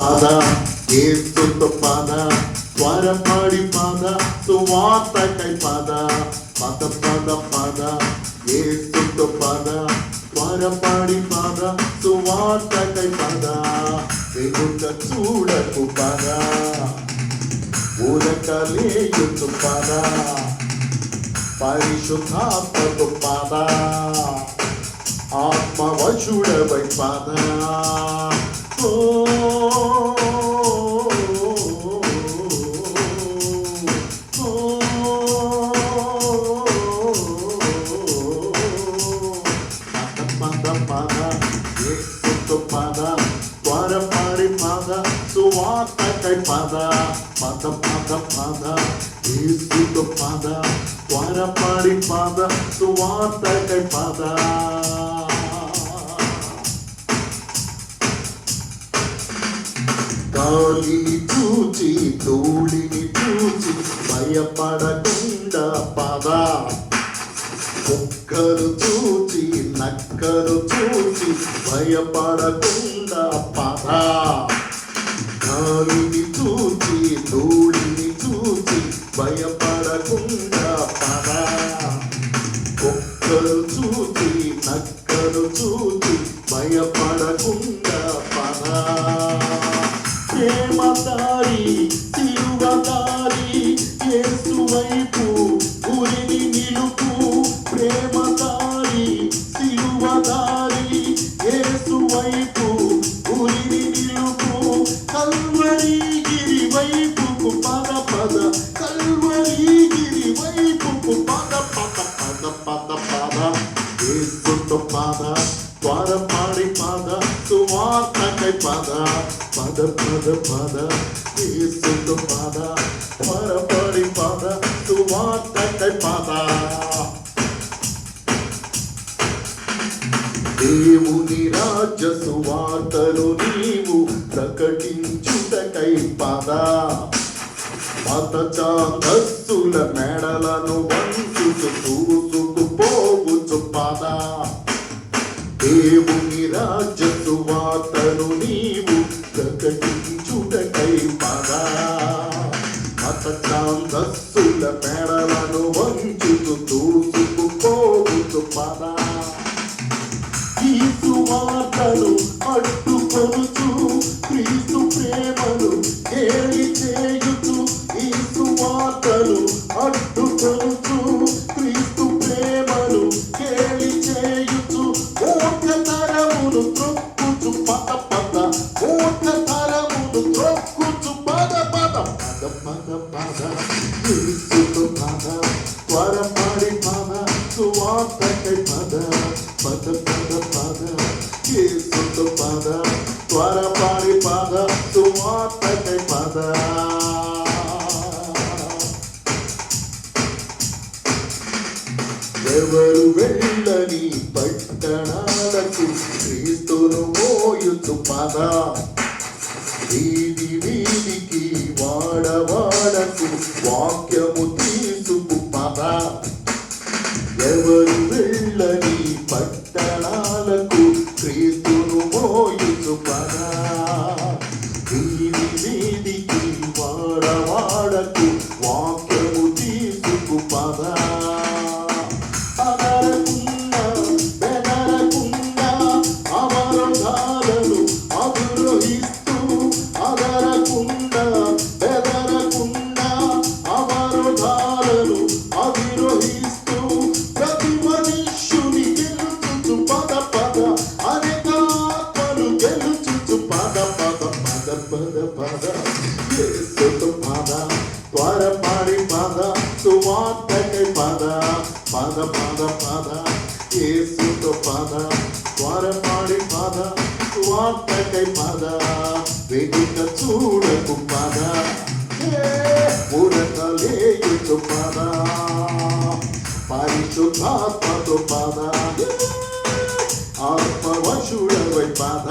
పాద యేసుతో పాద త్వరపడి పాద సువార్తకై పాద పద పద పద యేసుతో పాద త్వరపడి పాద సువార్తకై పాద వెనుక చూడకు పాద ఊరకలేయుతు పాద పరిశుద్ధాత్మతో పాద ఆత్మవశుడవై పాద త్వరపడి పాద సువార్తకై పాద పద పద పద యేసుతో పాద త్వరపడి పాద సువార్తకై పాద గాలిని చూచి ధూళిని చూచి భయపడకుండా పద కుక్కలు చూచి నక్కలు చూచి భయపడకుండా పద గాలిని చూచి ధూళిని చూచి భయపడకుండా పద కుక్కలు చూచి నక్కలు చూచి భయపడకుండా పద ప్రేమదారి సిలువదారి యేసు వైపు గురిని నిలుపు ప్రేమదారి సిలువదారి యేసు వైపు గురిని నిలుపు కల్వరి గిరి వైపుకు పద పద కల్వరి గిరి వైపుకు పద పద పద పద పద యేసుతో పాద త్వరపడి పాద సువార్తకై పాద పద పద పద యేసుతో పాద త్వరపడి పాద సువార్తకై పాద దేవుని రాజ్య సువార్తను నీవు ప్రకటించుటకై పాద మత ఛాందస్సుల మెడలను వంచుచు దూసుకుపోవచ్చు పాద దేవుని రాజ్య సువార్తను నీవు ప్రకటించుటకై పాద మత ఛాందస్సుల మెడలను వంచుచు దూసుకుపోవచ్చు పాద ఈ సువార్తను అడ్డుకొనుచు క్రీస్తు ప్రేమను గేలి చేయుచు ఈ సువార్తను అడ్డుకొనుచు క్రీస్తు ప్రేమను గేలి చేయుచు మూర్ఖతరమును త్రొక్కుచు పద పద మూర్ఖతరమును త్రొక్కుచు పద పద పద పద పద యేసుతో పాద త్వరపడి పాద సువార్తకై పద పద పద పద యేసుతో పాద త్వరపడి పాద సువార్తకై పద ఎవరు వెళ్ళని పట్టణాలకు క్రీస్తును మోయుచు పద వీధి వీధికి వాడవాడకు వాక్యము తీసుకు పద ఎవరు వెళ్ళని పట్టణాలకు క్రీస్తును మోయుచు పద వీధి వీధికి వాడవాడకు వాక్యము తీసుకు పద త్వరపడి పాద సువార్తకై పాద పద పద పద యేసుతో పాద త్వరపడి పాద సువార్తకై పాద వెనుక చూడకు పాద ఊరకలేయుతు పాద పరిశుద్ధాత్మతో పాద ఆత్మవశుడవై పాద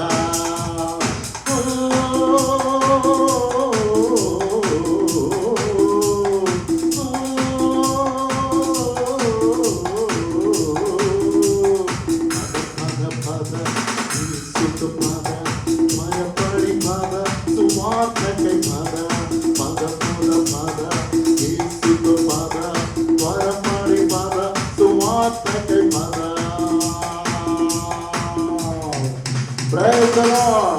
సువార్తకై పద. Praise the lord.